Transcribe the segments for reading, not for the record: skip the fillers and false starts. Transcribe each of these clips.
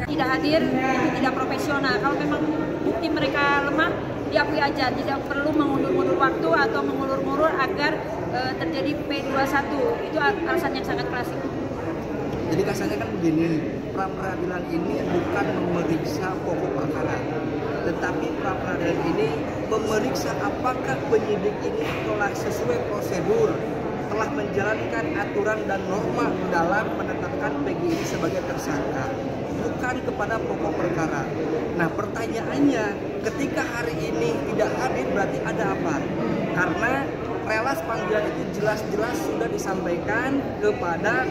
Tidak hadir itu tidak profesional. Kalau memang bukti mereka lemah, diakui aja, tidak perlu mengulur-ulur waktu atau mengulur-ulur agar terjadi P21. Itu alasan yang sangat klasik. Jadi kasarnya kan begini, pra peradilan ini bukan memeriksa pokok perkara, tetapi pra peradilan ini memeriksa apakah penyidik ini telah sesuai prosedur, telah menjalankan aturan dan norma dalam menetapkan Peggy ini sebagai tersangka, bukan kepada pokok perkara. Nah pertanyaannya, ketika hari ini tidak hadir berarti ada apa? Karena relas panggilan itu jelas-jelas sudah disampaikan kepada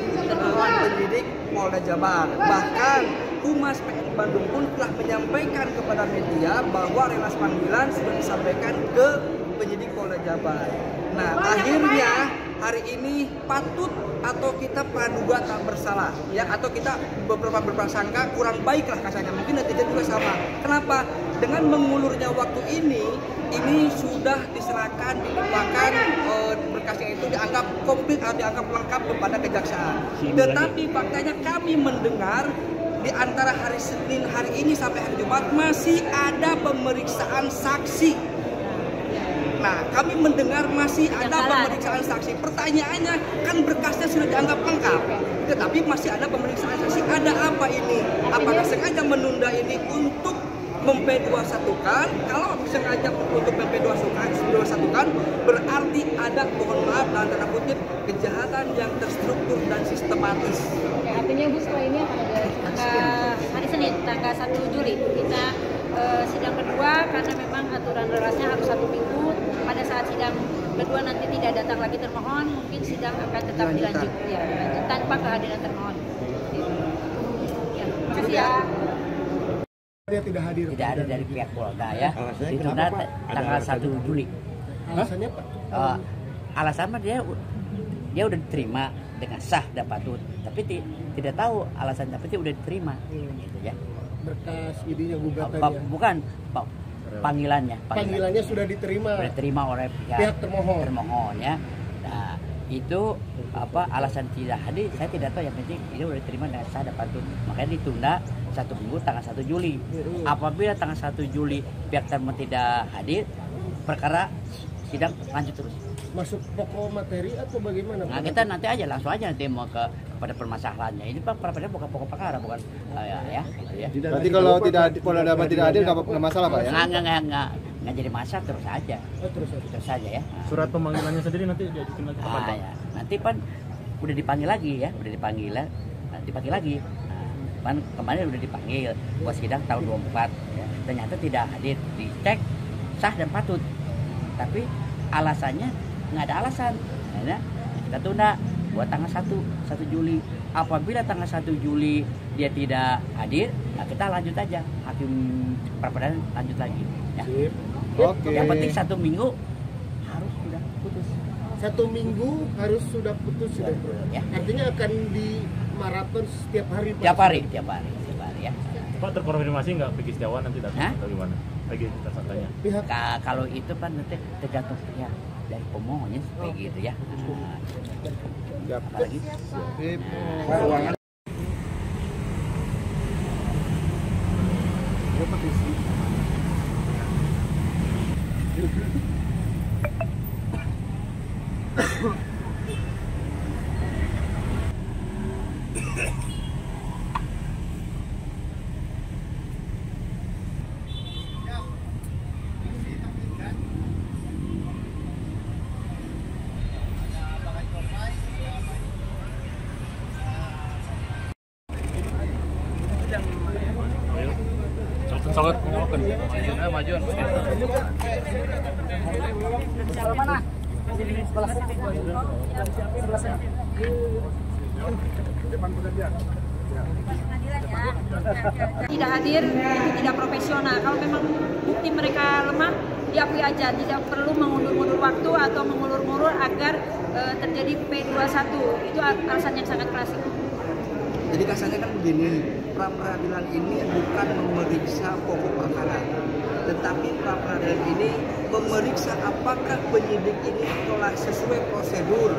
penyidik Polda Jabar. Bahkan Humas PN Bandung pun telah menyampaikan kepada media bahwa relas panggilan sudah disampaikan ke penyidik Polda Jabar. Nah, akhirnya hari ini patut atau kita praduga tak bersalah, ya, atau kita beberapa berprasangka kurang baik lah kasarnya. Mungkin netizen juga sama. Kenapa? Dengan mengulurnya waktu ini sudah diserahkan, dilimpahkan berkasnya itu dianggap komplit atau dianggap lengkap kepada kejaksaan. Tetapi faktanya kami mendengar di antara hari Senin hari ini sampai hari Jumat masih ada pemeriksaan saksi. Nah, kami mendengar masih ada pemeriksaan saksi. Pertanyaannya, kan berkasnya sudah dianggap lengkap, tetapi masih ada pemeriksaan saksi. Ada apa ini? Apakah sengaja menunda ini untuk mem-P21-kan? Kalau sengaja untuk mem-P21-kan, berarti ada, mohon maaf, dalam tanda kutip, kejahatan yang terstruktur dan sistematis. Oke, artinya Bu, setelah ini akan ada hari Senin, tanggal 1 Juli, kita sidang kedua, karena memang aturan relasnya harus 1 minggu. Pada saat sidang kedua nanti tidak datang lagi termohon, mungkin sidang akan tetap dilanjut, ya, tanpa kehadiran termohon. Ya, makasih ya. Dia tidak hadir. Tidak ada dari pihak Polda, ya. Ditunda tanggal 1 Juli. Alasannya Pak? Alasannya dia udah diterima dengan sah dan patut, tapi tidak tahu alasan, tapi udah diterima, gitu ya. Berkas idenya gugatannya. Bukan, panggilannya Sudah diterima. Sudah diterima oleh pihak termohon, ya. Nah, itu alasan tidak hadir saya tidak tahu, yang penting ini sudah diterima dengan sah dan patut, makanya ditunda 1 minggu tanggal 1 Juli. Apabila tanggal 1 Juli pihak termohon tidak hadir, perkara sidang lanjut terus. Masuk pokok materi atau bagaimana? Nah, kita nanti aja langsung aja nanti mau kepada permasalahannya. Ini Pak peradilan bukan pokok perkara, bukan ya gitu ya. Berarti kalau Polda Jabar tidak hadir nggak masalah Pak ya? Nggak jadi masalah, terus aja. Terus saja ya. Surat pemanggilannya sendiri nanti diajukan lagi kapan Pak? Ya. Nanti Pan udah dipanggil lagi ya, dipanggil lagi. Pan kemarin udah dipanggil buat sidang tahun 24 ya. Ternyata tidak hadir, dicek sah dan patut. Tapi alasannya nggak ada alasan, ya, kita tunda buat tanggal 1 Juli. Apabila tanggal 1 Juli dia tidak hadir, nah kita lanjut aja, hakim pra-peradilan lanjut lagi, ya. Oke. Yang penting 1 minggu harus sudah putus. 1 minggu harus sudah putus, ya. Artinya akan di maraton setiap hari Pak? Tiap hari ya. Pak, terkonfirmasi nggak Peggy Setiawan nanti datang atau gimana? Peggy tersangkanya. Kalau itu Pan nanti tergantung pihak dari pemohonnya kayak gitu ya. Apalagi Sangat maju. Mana? Tidak hadir itu tidak profesional. Kalau memang bukti mereka lemah, diakui aja, tidak perlu mengulur-ulur waktu atau mengulur-ulur agar terjadi P21. Itu alasan yang sangat klasik. Jadi kasarnya kan begini, pra peradilan ini bukan memeriksa pokok perkara, tetapi pra peradilan ini memeriksa apakah penyidik ini telah sesuai prosedur,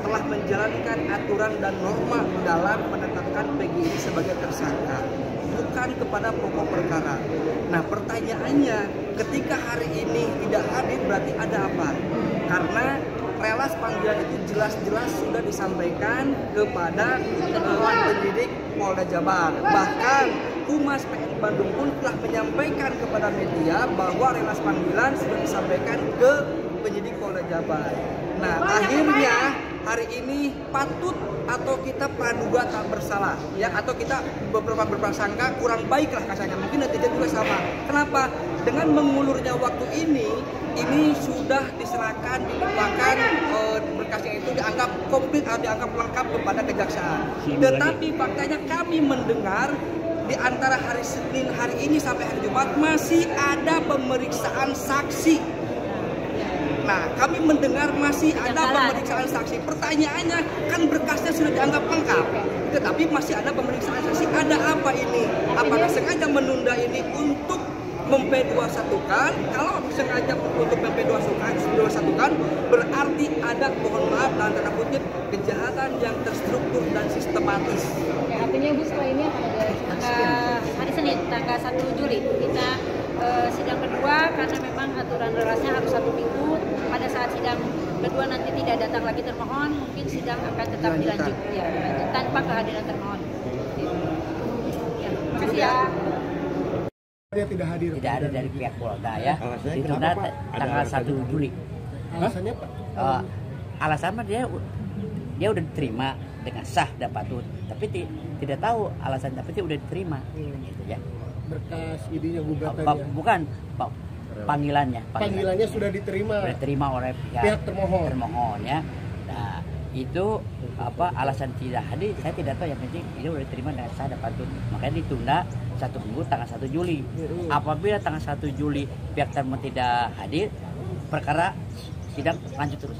telah menjalankan aturan dan norma dalam menetapkan Peggy ini sebagai tersangka, bukan kepada pokok perkara. Nah, pertanyaannya, ketika hari ini tidak hadir berarti ada apa? Karena relas panggilan itu jelas-jelas sudah disampaikan kepada penyidik Polda Jabar. Bahkan Humas PN Bandung pun telah menyampaikan kepada media bahwa relas panggilan sudah disampaikan ke penyidik Polda Jabar. Nah, akhirnya hari ini patut atau kita praduga tak bersalah, ya, atau kita beberapa berprasangka kurang baik lah kasarnya. Mungkin netizen juga sama. Kenapa? Dengan mengulurnya waktu ini sudah diserahkan, dilimpahkan berkasnya itu dianggap komplit atau dianggap lengkap kepada kejaksaan. Tetapi faktanya kami mendengar di antara hari Senin hari ini sampai hari Jumat masih ada pemeriksaan saksi. Nah, kami mendengar masih ada pemeriksaan saksi. Pertanyaannya, kan berkasnya sudah dianggap lengkap, tetapi masih ada pemeriksaan saksi. Ada apa ini? Apakah sengaja menunda ini untuk mem-P21-kan? Kalau sengaja untuk mem-P21-kan, berarti ada, mohon maaf dalam tanda kutip, kejahatan yang terstruktur dan sistematis. Ya, artinya Bu, setelah ini akan ada hari Senin tanggal 1 Juli kita sidang kedua, karena memang aturan rerasnya harus 1 minggu. Pada saat sidang kedua nanti tidak datang lagi termohon, mungkin sidang akan tetap dilanjut ya, tanpa kehadiran termohon. Ya, makasih ya. Dia tidak hadir. Tidak ada dari pihak Polda ya. Ditunda tanggal 1 Juli. Alasannya Pak? Alasannya dia udah diterima dengan sah dan patut, tapi tidak tahu alasan, tapi dia udah diterima gitu ya. Berkas ininya gugatannya. Bukan panggilannya Sudah diterima oleh pihak termohon ya. Nah, itu alasan tidak hadir saya tidak tahu, yang penting ini udah diterima dengan sah dan patut, makanya ditunda 1 minggu tanggal 1 Juli. Apabila tanggal 1 Juli pihak termohon tidak hadir, perkara sidang lanjut terus.